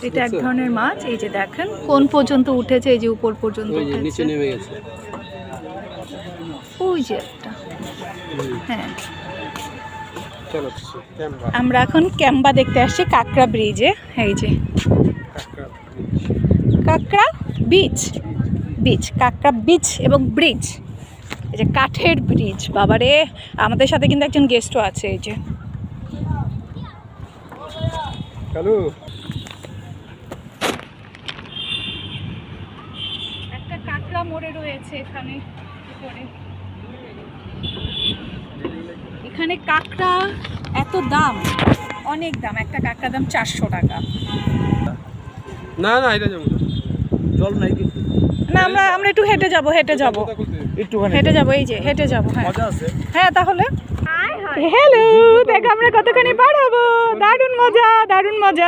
এটা এক ধরনের মাছ। এই যে দেখেন কোন পর্যন্ত উঠেছে, এই যে উপর পর্যন্ত নিচে নেমে গেছে। ওই যে একটা, হ্যাঁ। চলো আমরা এখন ক্যাম্বা দেখতে আসছি কাঁকড়া ব্রিজে। এই যে কাঁকড়া বিচ, কাঁকড়া বিচ এবং ব্রিজ, এই যে কাঠের ব্রিজ। বাবারে, আমাদের সাথে কিন্তু একজন গেস্টও আছে। এই যে একটা কাঁকড়া মরে রয়েছে এখানে। এখানে কাঁকড়া এত দাম, অনেক দাম। একটা কাঁকড়া দাম 400 টাকা। না না, এটা যাবো জল নাই কিন্তু। না, আমরা একটু হেঁটে যাব, একটুখানি হেঁটে যাব। এই যে হেঁটে যাব। হ্যাঁ মজা আছে। হ্যাঁ, তাহলে হ্যালো, দেখো আমরা কতখানি পার হবো। দারুণ মজা।